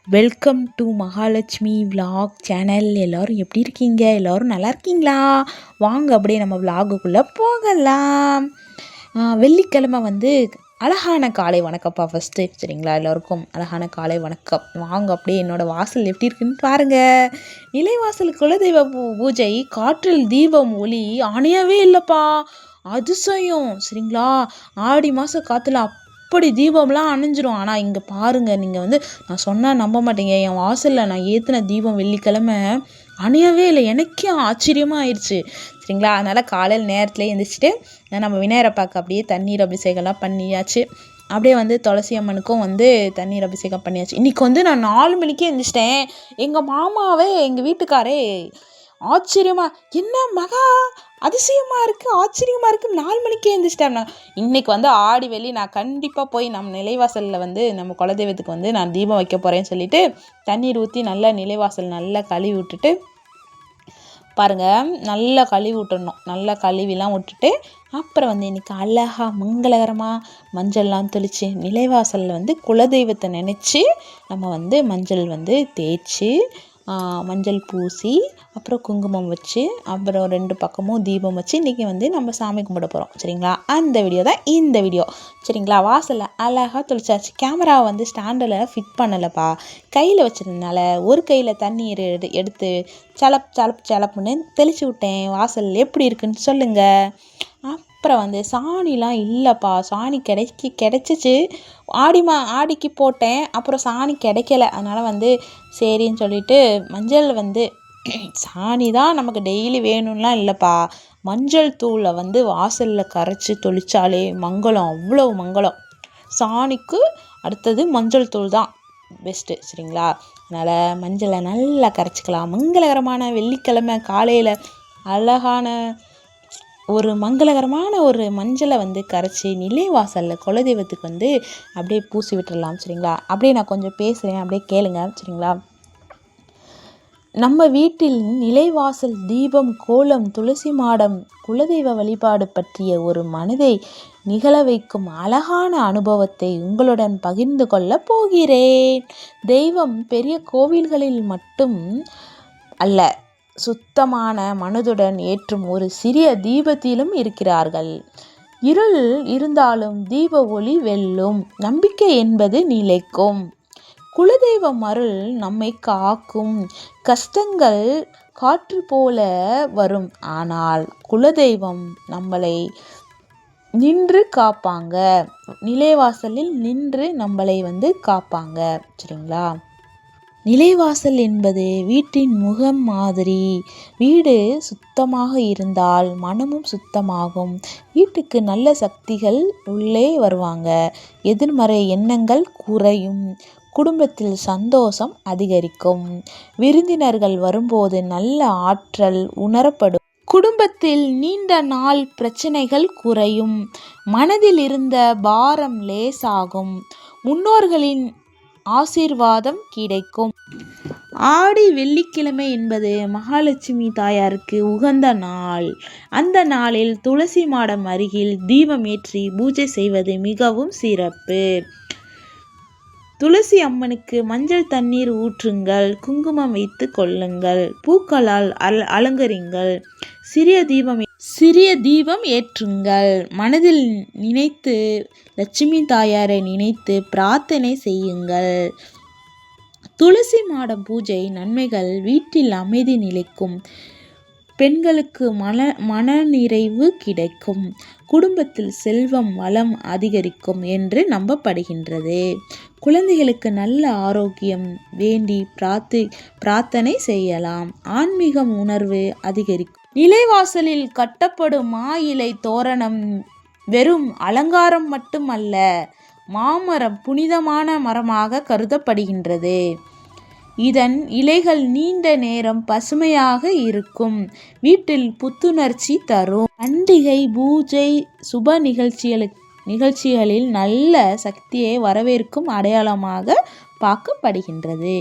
Welcome to Mahalakshmi vlog channel. எல்லோரும் எப்படி இருக்கீங்க? எல்லோரும் நல்லா இருக்கீங்களா? வாங்க அப்படியே நம்ம விலாகுக்குள்ளே போகலாம். வெள்ளிக்கிழமை அழகான காலை வணக்கம்ப்பா. ஃபஸ்ட்டு சரிங்களா, எல்லோருக்கும் அழகான காலை வணக்கம். வாங்க அப்படியே என்னோடய வாசல் எப்படி இருக்குன்னு பாருங்கள். நிலைவாசல் குலதெய்வ பூஜை காற்றில் தீபம் ஒளி அணையவே இல்லைப்பா, அதிசயம் சரிங்களா. ஆடி மாத காற்றுல அப்படி தீபம்லாம் அணைஞ்சிரும். ஆனால் இங்கே பாருங்கள், நீங்கள் நான் சொன்னால் நம்ப மாட்டீங்க, என் வாசலில் நான் ஏற்றின தீபம் வெள்ளிக்கிழமை அணையவே இல்லை. எனக்கே ஆச்சரியமாக ஆயிடுச்சு சரிங்களா. அதனால் காலையில் நேரத்தில் எழுந்திரிச்சிட்டு நம்ம விநாயகரை பார்க்க அப்படியே தண்ணீர் அபிஷேகம்லாம் பண்ணியாச்சு. அப்படியே துளசி அம்மனுக்கும் தண்ணீர் அபிஷேகம் பண்ணியாச்சு. இன்றைக்கி நான் 4 மணிக்கே எழுந்திரிச்சிட்டேன். எங்கள் மாமாவே எங்கள் வீட்டுக்காரே ஆச்சரியமா, என்ன மகா அதிசயமாக இருக்குது, ஆச்சரியமாக இருக்குது, 4 மணிக்கே எழுந்திரிச்சிட்டேன். இன்றைக்கி ஆடி வெள்ளி நான் கண்டிப்பாக போய் நம்ம நிலைவாசலில் நம்ம குலதெய்வத்துக்கு நான் தீபம் வைக்க போகிறேன்னு சொல்லிட்டு தண்ணீர் ஊற்றி நல்லா நிலைவாசல் நல்லா கழுவி விட்டுட்டு பாருங்கள், நல்லா கழுவி விட்டுடணும். நல்லா கழுவிலாம் விட்டுட்டு அப்புறம் இன்றைக்கி அழகாக மங்களகரமாக மஞ்சள்லாம் தெளித்து நிலைவாசலில் குலதெய்வத்தை நினச்சி நம்ம மஞ்சள் தேய்ச்சி மஞ்சள் பூசி அப்புறம் குங்குமம் வச்சு அப்புறம் 2 பக்கமும் தீபம் வச்சு இன்றைக்கி நம்ம சாமி கும்பிட போகிறோம் சரிங்களா. அந்த வீடியோ தான் இந்த வீடியோ சரிங்களா. வாசலில் அழகாக தெளிச்சாச்சு. கேமராவை ஸ்டாண்டில் ஃபிட் பண்ணலைப்பா, கையில் வச்சுருந்தனால ஒரு கையில் தண்ணீர் எடுத்து சலப்புன்னு தெளித்து விட்டேன். வாசல் எப்படி இருக்குன்னு சொல்லுங்கள். அப்புறம் சாணிலாம் இல்லைப்பா, சாணி கிடைச்சிச்சு. ஆடிக்கு போட்டேன், அப்புறம் சாணி கிடைக்கல. அதனால் சரின்னு சொல்லிட்டு மஞ்சள் சாணி தான் நமக்கு டெய்லி வேணும்லாம் இல்லைப்பா, மஞ்சள் தூளை வாசலில் கரைச்சி தொளிச்சாலே மங்களம், அவ்வளோ மங்களம். சாணிக்கு அடுத்தது மஞ்சள் தூள் தான் பெஸ்ட்டு சரிங்களா. அதனால் மஞ்சளை நல்லா கரைச்சிக்கலாம். மங்களகரமான வெள்ளிக்கிழமை காலையில் அழகான ஒரு மங்களகரமான ஒரு மஞ்சளை கரைச்சி நிலைவாசலில் குலதெய்வத்துக்கு அப்படியே பூசி விட்டுடலாம் சரிங்களா. அப்படியே நான் கொஞ்சம் பேசுகிறேன், அப்படியே கேளுங்க சரிங்களா. நம்ம வீட்டில் நிலைவாசல் தீபம் கோலம் துளசி மாடம் குலதெய்வ வழிபாடு பற்றிய ஒரு மனதை நிகழ வைக்கும் அழகான அனுபவத்தை உங்களுடன் பகிர்ந்து கொள்ள போகிறேன். தெய்வம் பெரிய கோவில்களில் மட்டும் அல்ல, சுத்தமான மனதுடன் ஏற்றும் ஒரு சிறிய தீபத்திலும் இருக்கிறார்கள். இருள் இருந்தாலும் தீப ஒளி வெல்லும், நம்பிக்கை என்பது நிலைக்கும். குலதெய்வம் அருள் நம்மை காக்கும். கஷ்டங்கள் காற்று போல வரும், ஆனால் குலதெய்வம் நம்மளை நின்று காப்பாங்க. நிலைவாசலில் நின்று நம்மளை காப்பாங்க சரிங்களா. நிலைவாசல் என்பது வீட்டின் முகம் மாதிரி. வீடு சுத்தமாக இருந்தால் மனமும் சுத்தமாகும். வீட்டுக்கு நல்ல சக்திகள் உள்ளே வருவாங்க. எதிர்மறை எண்ணங்கள் குறையும். குடும்பத்தில் சந்தோஷம் அதிகரிக்கும். விருந்தினர்கள் வரும்போது நல்ல ஆற்றல் உணரப்படும். குடும்பத்தில் நீண்ட நாள் பிரச்சனைகள் குறையும். மனதில் இருந்த பாரம் லேசாகும். முன்னோர்களின் ஆசீர்வாதம் கிடைக்கும். ஆடி வெள்ளிக்கிழமை என்பது மகாலட்சுமி தாயாருக்கு உகந்த நாள். அந்த நாளில் துளசி மாடம் அருகில் தீபம் ஏற்றி பூஜை செய்வது மிகவும் சிறப்பு. துளசி அம்மனுக்கு மஞ்சள் தண்ணீர் ஊற்றுங்கள், குங்குமம் வைத்து கொள்ளுங்கள், பூக்களால் அலங்கரிங்கள், சிறிய தீபம் ஏற்றுங்கள். மனதில் நினைத்து லட்சுமி தாயாரை நினைத்து பிரார்த்தனை செய்யுங்கள். துளசி மாடம் பூஜை நன்மைகள். வீட்டில் அமைதி நிலைக்கும். பெண்களுக்கு மனநிறைவு கிடைக்கும். குடும்பத்தில் செல்வம் வளம் அதிகரிக்கும் என்று நம்பப்படுகின்றது. குழந்தைகளுக்கு நல்ல ஆரோக்கியம் வேண்டி பிரார்த்தனை செய்யலாம். ஆன்மீக உணர்வு அதிகரிக்கும். நிலைவாசலில் கட்டப்படும் மா இலை தோரணம் வெறும் அலங்காரம் மட்டுமல்ல, மாமரம் புனிதமான மரமாக கருதப்படுகின்றது. இதன் இலைகள் நீண்ட நேரம் பசுமையாக இருக்கும். வீட்டில் புத்துணர்ச்சி தரும். பண்டிகை பூஜை சுப நிகழ்ச்சிகளில் நல்ல சக்தியை வரவேற்கும் அடையாளமாக பார்க்கப்படுகின்றது.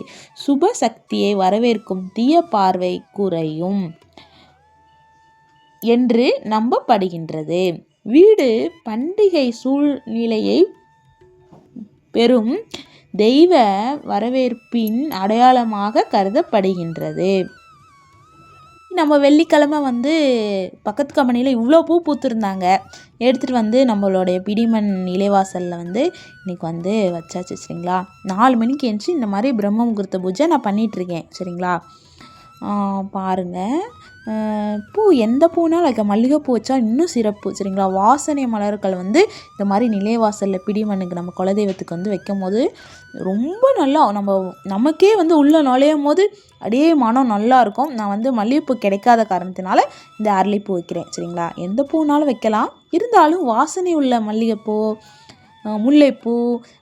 சுப சக்தியை வரவேற்கும் தீய பார்வை குறையும் என்று நம்பப்படுகின்றது. வீடு பண்டிகை சூழ்நிலையை பெறும். தெய்வ வரவேற்பின் அடையாளமாக கருதப்படுகின்றது. நம்ம வெள்ளிக்கிழமை வந்து பக்கத்து கம்பெனியில் இவ்வளோ பூ பூத்துருந்தாங்க. எடுத்துகிட்டு வந்து நம்மளுடைய பிடிமன் நிலைவாசலில் வந்து இன்றைக்கி வந்து வச்சாச்சு சரிங்களா. 4 மணிக்கு எழுந்துச்சி இந்த மாதிரி பிரம்ம முகூர்த்த பூஜை நான் பண்ணிகிட்ருக்கேன் சரிங்களா. பாருங்கள், பூ எந்த பூனாலும் வைக்க, மல்லிகைப்பூ வச்சா இன்னும் சிறப்பு சரிங்களா. வாசனை மலர்கள் வந்து இந்த மாதிரி நிலைவாசலில் பிடிமண்ணுக்கு நம்ம குலதெய்வத்துக்கு வந்து வைக்கும் போது ரொம்ப நல்லா நமக்கே வந்து உள்ளே நுழையும் போது அப்படியே மனம் நல்லா இருக்கும். நான் வந்து மல்லிகைப்பூ கிடைக்காத காரணத்தினால இந்த அரளிப்பூ வைக்கிறேன் சரிங்களா. எந்த பூனாலும் வைக்கலாம், இருந்தாலும் வாசனை உள்ள மல்லிகைப்பூ, முல்லைப்பூ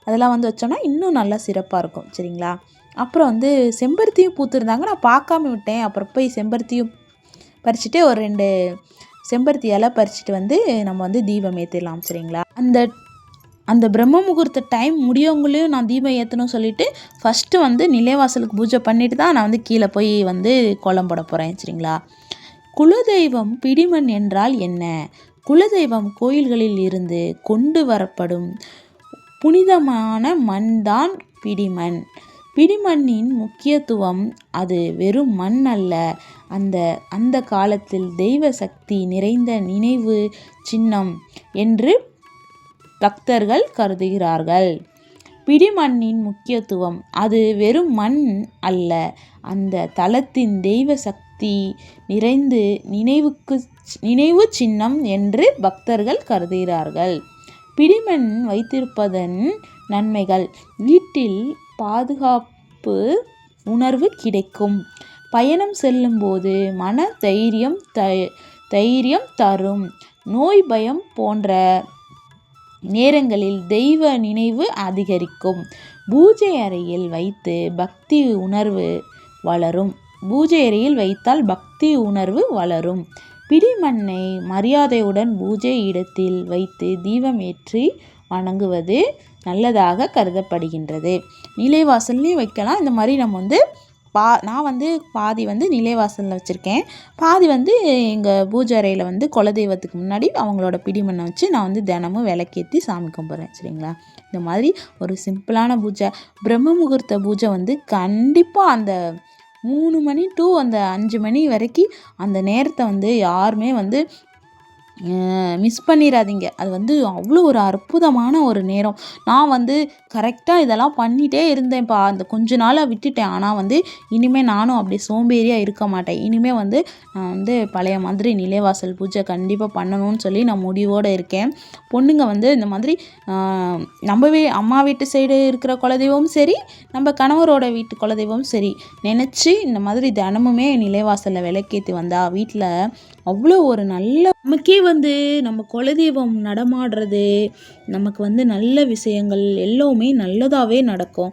அதெல்லாம் வந்து வச்சோம்னா இன்னும் நல்லா சிறப்பாக இருக்கும் சரிங்களா. அப்புறம் வந்து செம்பருத்தியும் பூத்துருந்தாங்க, நான் பார்க்காம விட்டேன். அப்புறம் போய் செம்பருத்தியும் பறிச்சுட்டு ஒரு 2 செம்பருத்தி இலை பறிச்சுட்டு வந்து நம்ம வந்து தீபம் ஏற்றிடலாம் சரிங்களா. அந்த பிரம்ம முகூர்த்த டைம் முடியவங்களையும் நான் தீபம் ஏற்றணும்னு சொல்லிவிட்டு ஃபஸ்ட்டு வந்து நிலைவாசலுக்கு பூஜை பண்ணிட்டு தான் நான் வந்து கீழே போய் வந்து கோலம் போட போகிறேன் சரிங்களா. குலதெய்வம் பிடிமண் என்றால் என்ன? குலதெய்வம் கோயில்களில் இருந்து கொண்டு வரப்படும் புனிதமான மண் தான் பிடிமண். பிடிமண்ணின் முக்கியத்துவம் அது வெறும் மண் அல்ல, அந்த காலத்தில் தெய்வ சக்தி நிறைந்த நினைவு சின்னம் என்று பக்தர்கள் கருதுகிறார்கள். பிடிமண்ணின் முக்கியத்துவம் அது வெறும் மண் அல்ல, அந்த தலத்தின் தெய்வ சக்தி நிறைந்து நினைவு சின்னம் என்று பக்தர்கள் கருதுகிறார்கள். பிடிமண் வைத்திருப்பதன் நன்மைகள்: வீட்டில் பாதுகாப்பு உணர்வு கிடைக்கும். பயணம் செல்லும்போது மன தைரியம் தரும். நோய் பயம் போன்ற நேரங்களில் தெய்வ நினைவு அதிகரிக்கும். பூஜை அறையில் வைத்து பக்தி உணர்வு வளரும். பூஜை அறையில் வைத்தால் பக்தி உணர்வு வளரும். பிடிமண்ணை மரியாதையுடன் பூஜை இடத்தில் வைத்து தீபம் ஏற்றி வணங்குவது நல்லதாக கருதப்படுகின்றது. நிலைவாசல்லையும் வைக்கலாம். இந்த மாதிரி நம்ம வந்து நான் வந்து பாதி வந்து நிலைவாசலில் வச்சுருக்கேன், பாதி வந்து எங்கள் பூஜை அறையில் வந்து குலதெய்வத்துக்கு முன்னாடி அவங்களோட பிடிமண்ணை வச்சு நான் வந்து தினமும் விளக்கேற்றி சாமி கும்பிட்றேன் சரிங்களா. இந்த மாதிரி ஒரு சிம்பிளான பூஜை, பிரம்ம முகூர்த்த பூஜை வந்து கண்டிப்பாக அந்த 3 மணி டு அந்த 5 மணி வரைக்கும் அந்த நேரத்தை வந்து யாருமே வந்து மிஸ் பண்ணிடாதீங்க. அது வந்து அவ்வளோ ஒரு அற்புதமான ஒரு நேரம். நான் வந்து கரெக்டாக இதெல்லாம் பண்ணிகிட்டே இருந்தேன்ப்பா, அந்த கொஞ்ச நாளாக விட்டுட்டேன். ஆனால் வந்து இனிமேல் நானும் அப்படி சோம்பேறியாக இருக்க மாட்டேன். இனிமேல் வந்து நான் வந்து பழைய மாதிரி நிலைவாசல் பூஜை கண்டிப்பாக பண்ணணும்னு சொல்லி நான் முடிவோடு இருக்கேன். பொண்ணுங்க வந்து இந்த மாதிரி நம்ம அம்மா வீட்டு சைடு இருக்கிற குலதெய்வமும் சரி, நம்ம கணவரோட வீட்டு குலதெய்வமும் சரி நினச்சி இந்த மாதிரி தினமுமே நிலைவாசலில் விளக்கேற்றி வந்தால் வீட்டில் அவ்வளோ ஒரு நல்ல, நமக்கே வந்து நம்ம குலதெய்வம் நடமாடுறது, நமக்கு வந்து நல்ல விஷயங்கள் எல்லாமே நல்லதாகவே நடக்கும்.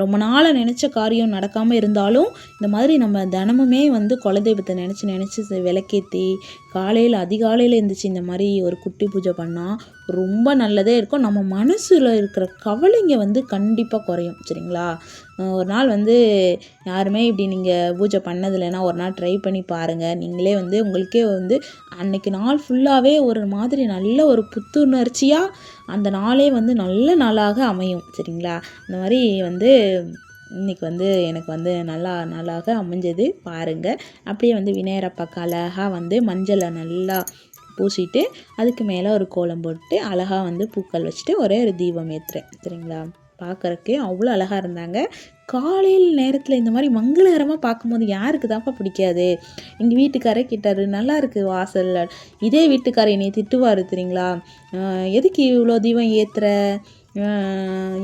ரொம்ப நாளாக நினச்ச காரியம் நடக்காமல் இருந்தாலும் இந்த மாதிரி நம்ம தினமுமே வந்து குலதெய்வத்தை நினச்சி விளக்கேற்றி காலையில் அதிகாலையில் எழுந்திரிச்சு இந்த மாதிரி ஒரு குட்டி பூஜை பண்ணால் ரொம்ப நல்லதே இருக்கும். நம்ம மனசில் இருக்கிற கவலைங்க வந்து கண்டிப்பாக குறையும் சரிங்களா. ஒரு நாள் வந்து யாருமே இப்படி நீங்கள் பூஜை பண்ணதில்லைன்னா ஒரு நாள் ட்ரை பண்ணி பாருங்கள். நீங்களே வந்து உங்களுக்கே வந்து அன்றைக்கி நாள் ஃபுல்லாகவே ஒரு மாதிரி நல்ல ஒரு புத்துணர்ச்சியாக அந்த நாளே வந்து நல்ல நாளாக அமையும் சரிங்களா. இந்த மாதிரி வந்து இன்றைக்கி வந்து எனக்கு வந்து நல்லாக அமைஞ்சது பாருங்கள். அப்படியே வந்து விநாயகரப்பாக்கு அழகாக வந்து மஞ்சளை நல்லா பூசிட்டு அதுக்கு மேலே ஒரு கோலம் போட்டு அழகாக வந்து பூக்கள் வச்சுட்டு ஒரே ஒரு தீபம் ஏற்றுறேன் சரிங்களா. பார்க்குறக்கே அவ்வளோ அழகாக இருந்தாங்க. காலையில் நேரத்தில் இந்த மாதிரி மங்களகரமாக பார்க்கும்போது யாருக்கு தான்ப்பா பிடிக்காது. எங்கள் வீட்டுக்காரே கேட்டார், நல்லா இருக்குது வாசலில். இதே வீட்டுக்காரர் என்னை திட்டுவார் தெரியுங்களா, எதுக்கு இவ்வளோ தீபம் ஏற்றுற,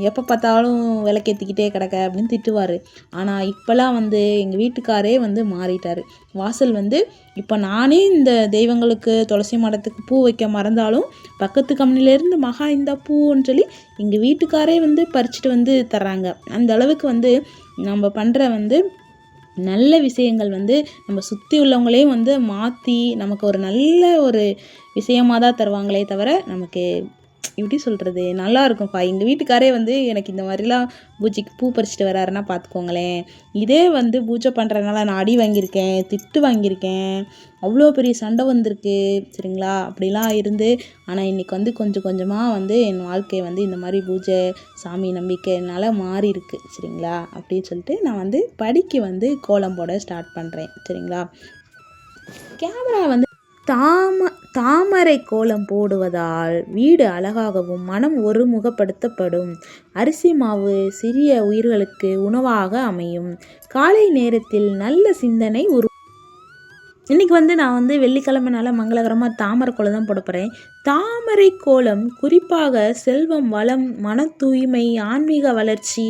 எப்போ பார்த்தாலும் விளக்கேற்றிக்கிட்டே கிடக்க அப்படின்னு திட்டுவார். ஆனால் இப்போலாம் வந்து எங்கள் வீட்டுக்காரே வந்து மாறிட்டார். வாசல் வந்து இப்போ நானே இந்த தெய்வங்களுக்கு துளசி மடத்துக்கு பூ வைக்க மறந்தாலும் பக்கத்து கம்பெனிலேருந்து மகா இந்த பூன்னு சொல்லி எங்கள் வீட்டுக்காரே வந்து பறிச்சுட்டு வந்து தர்றாங்க. அந்த அளவுக்கு வந்து நம்ம பண்ணுற வந்து நல்ல விஷயங்கள் வந்து நம்ம சுற்றி உள்ளவங்களையும் வந்து மாற்றி நமக்கு ஒரு நல்ல ஒரு விஷயமாக தான் தருவாங்களே தவிர நமக்கு எப்படி சொல்கிறது, நல்லா இருக்கும்ப்பா. எங்கள் வீட்டுக்காரே வந்து எனக்கு இந்த மாதிரிலாம் பூஜைக்கு பூ பறிச்சுட்டு வராருன்னா பார்த்துக்கோங்களேன். இதே வந்து பூஜை பண்ணுறதுனால நான் அடி வாங்கியிருக்கேன், திட்டு வாங்கியிருக்கேன், அவ்வளோ பெரிய சண்டை வந்திருக்கு சரிங்களா. அப்படிலாம் இருந்து ஆனால் இன்றைக்கி வந்து கொஞ்சம் கொஞ்சமாக வந்து என் வாழ்க்கை வந்து இந்த மாதிரி பூஜை சாமி நம்பிக்கைனால மாறி இருக்கு சரிங்களா. அப்படின்னு சொல்லிட்டு நான் வந்து படிக்க வந்து கோலம் போட ஸ்டார்ட் பண்ணுறேன் சரிங்களா. கேமரா வந்து தாமரை கோலம் போடுவதால் வீடு அழகாகவும் மனம் ஒருமுகப்படுத்தப்படும். அரிசி மாவு சிறிய உயிர்களுக்கு உணவாக அமையும். காலை நேரத்தில் நல்ல சிந்தனை இன்றைக்கி வந்து நான் வந்து வெள்ளிக்கிழமைனால மங்களகரமாக தாமரை கோலம் தான் போட போகிறேன். தாமரை கோலம் குறிப்பாக செல்வம், வளம், மன தூய்மை, ஆன்மீக வளர்ச்சி,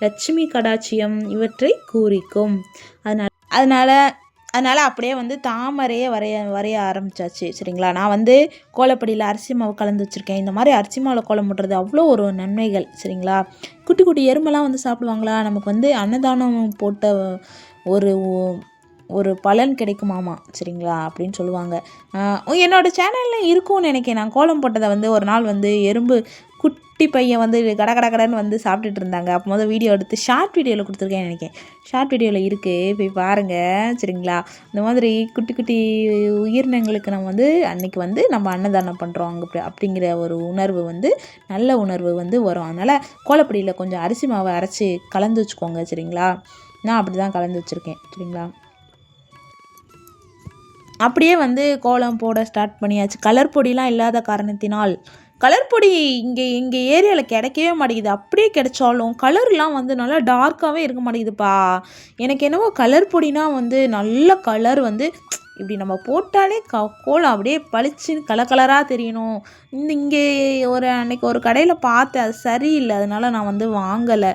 லட்சுமி கடாட்சியம் இவற்றை குறிக்கும். அதனால் அப்படியே வந்து தாமரையே வரைய ஆரம்பித்தாச்சு சரிங்களா. நான் வந்து கோலப்பொடியில் அரிசி மாவு கலந்து வச்சுருக்கேன். இந்த மாதிரி அரிசி மாவில் கோலம் போடுறது அவ்வளோ ஒரு நன்மைகள் சரிங்களா. குட்டி குட்டி எறும்பெல்லாம் வந்து சாப்பிடுவாங்களா, நமக்கு வந்து அன்னதானம் போட்ட ஒரு பலன் கிடைக்குமாமா சரிங்களா அப்படின்னு சொல்லுவாங்க. என்னோடய சேனலில் இருக்கும்னு நினைக்கிறேன். நான் கோலம் போட்டதை வந்து ஒரு நாள் வந்து எறும்பு குட்டி பையன் வந்து கடன்னு வந்து சாப்பிட்டுட்டு இருந்தாங்க. அப்போ வீடியோ எடுத்து ஷார்ட் வீடியோவில் கொடுத்துருக்கேன்னு நினைக்கிறேன். ஷார்ட் வீடியோவில் இருக்குது, போய் பாருங்கள் சரிங்களா. இந்த மாதிரி குட்டி குட்டி உயிரினங்களுக்கு நம்ம வந்து அன்றைக்கி வந்து நம்ம அன்னதானம் பண்ணுறோம் அப்படிங்கிற ஒரு உணர்வு வந்து நல்ல உணர்வு வந்து வரும். அதனால் கோலப்பொடியில் கொஞ்சம் அரிசி மாவை அரைச்சி கலந்து வச்சுக்கோங்க சரிங்களா. நான் அப்படி தான் கலந்து வச்சுருக்கேன் சரிங்களா. அப்படியே வந்து கோலம் போட ஸ்டார்ட் பண்ணியாச்சு. கலர் பொடிலாம் இல்லாத காரணத்தினால் கலர் பொடி எங்கள் ஏரியாவில் கிடைக்கவே மாட்டேங்குது. அப்படியே கிடைச்சாலும் கலர்லாம் வந்து நல்லா டார்க்காகவே இருக்க மாட்டேங்குதுப்பா. எனக்கு என்னவோ கலர் பொடினா வந்து நல்ல கலர் வந்து இப்படி நம்ம போட்டாலே கோலம் அப்படியே பளிச்சுன்னு கலராக தெரியணும். இங்கே அன்றைக்கி ஒரு கடையில் பார்த்தேன், அது சரியில்லை. அதனால் நான் வந்து வாங்கலை.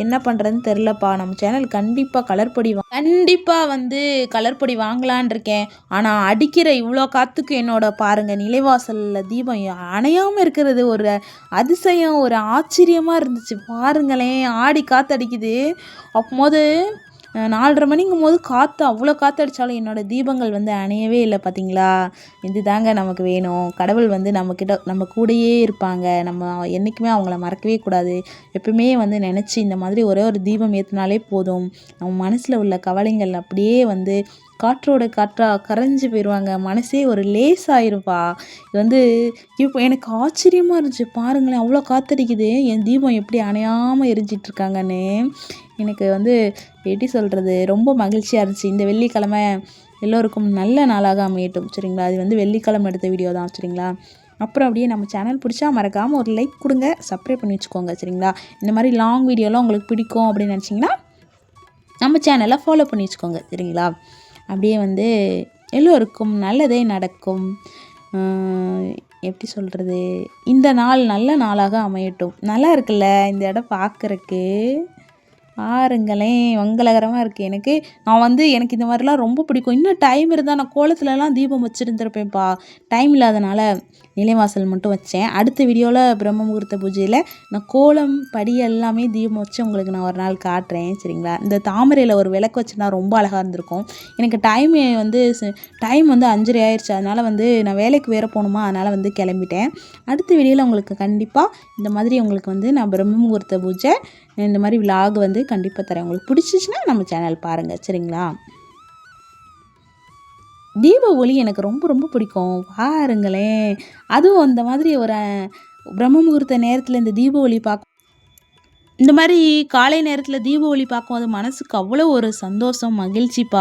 என்ன பண்ணுறதுன்னு தெரிலப்பா. நம்ம சேனல் கண்டிப்பாக வந்து கலர் பொடி வாங்கலான் இருக்கேன். ஆனால் அடிக்கிற இவ்வளோ காற்றுக்கு பாருங்கள், நிலைவாசலில் தீபம் அணையாமல் இருக்கிறது ஒரு அதிசயம், ஒரு ஆச்சரியமாக இருந்துச்சு. பாருங்களேன், ஆடி காற்று அடிக்குது. அப்போது 4:30 மணிங்கும் போது அவ்வளோ காற்றடிச்சாலும் என்னோடய தீபங்கள் வந்து அணையவே இல்லை பார்த்தீங்களா. இது தாங்க நமக்கு வேணும். கடவுள் வந்து நம்ம கூடயே இருப்பாங்க. நம்ம என்றைக்குமே அவங்கள மறக்கவே கூடாது. எப்பவுமே வந்து நினச்சி இந்த மாதிரி ஒரே ஒரு தீபம் ஏற்றினாலே போதும். நம்ம மனசில் உள்ள கவலைகள் அப்படியே வந்து காற்றா கரைஞ்சி போயிடுவாங்க. மனசே ஒரு லேசாயிருப்பா. இது வந்து இப்போ எனக்கு ஆச்சரியமாக இருந்துச்சு. பாருங்களேன், அவ்வளோ காற்றடிக்குது, என் தீபம் எப்படி அணையாமல் எரிஞ்சிட்ருக்காங்கன்னு. எனக்கு வந்து எப்படி சொல்கிறது, ரொம்ப மகிழ்ச்சியாக இருந்துச்சு. இந்த வெள்ளிக்கிழமை எல்லோருக்கும் நல்ல நாளாக அமையட்டும் சரிங்களா. அது வந்து வெள்ளிக்கிழமை எடுத்த வீடியோ தான் சரிங்களா. அப்புறம் அப்படியே நம்ம சேனல் பிடிச்சா மறக்காமல் ஒரு லைக் கொடுங்க, சப்ஸ்கிரைப் பண்ணி வச்சுக்கோங்க சரிங்களா. இந்த மாதிரி லாங் வீடியோலாம் உங்களுக்கு பிடிக்கும் அப்படின்னு நினச்சிங்கன்னா நம்ம சேனலை ஃபாலோ பண்ணி வச்சுக்கோங்க சரிங்களா. அப்படியே வந்து எல்லோருக்கும் நல்லதே நடக்கும். எப்படி சொல்கிறது, இந்த நாள் நல்ல நாளாக அமையட்டும். நல்லா இருக்குல்ல இந்த இடம் பார்க்குறக்கு. பாருங்களேன், மங்களகரமாக இருக்குது. எனக்கு இந்த மாதிரிலாம் ரொம்ப பிடிக்கும். இன்னும் டைம் இருந்தால் நான் கோலத்துலலாம் தீபம் வச்சுருந்துருப்பேன்ப்பா. டைம் இல்லாதனால நிலைவாசல் மட்டும் வச்சேன். அடுத்த வீடியோவில் பிரம்ம முகூர்த்த பூஜையில் நான் கோலம் படி எல்லாமே தீபம் வச்சு உங்களுக்கு நான் ஒரு நாள் காட்டுறேன் சரிங்களா. இந்த தாமரையில் ஒரு விளக்கு வச்சுருந்தா ரொம்ப அழகாக இருந்திருக்கும். எனக்கு டைம் வந்து 5:30 ஆயிடுச்சு. அதனால் வந்து நான் வேலைக்கு வேறு போகணுமா, அதனால் வந்து கிளம்பிட்டேன். அடுத்த வீடியோவில் உங்களுக்கு கண்டிப்பாக இந்த மாதிரி உங்களுக்கு வந்து நான் பிரம்ம முகூர்த்த பூஜை இந்த மாதிரி விலாக் வந்து கண்டிப்பாக தரேன். உங்களுக்கு பிடிச்சிச்சின்னா நம்ம சேனல் பாருங்கள் சரிங்களா. தீப ஒளி எனக்கு ரொம்ப ரொம்ப பிடிக்கும். பாருங்களேன், அதுவும் அந்த மாதிரி ஒரு பிரம்ம முகூர்த்த நேரத்தில் இந்த தீப ஒளி இந்த மாதிரி காலை நேரத்தில் தீப ஒளி பார்க்கும்போது மனசுக்கு அவ்வளோ ஒரு சந்தோஷம், மகிழ்ச்சிப்பா.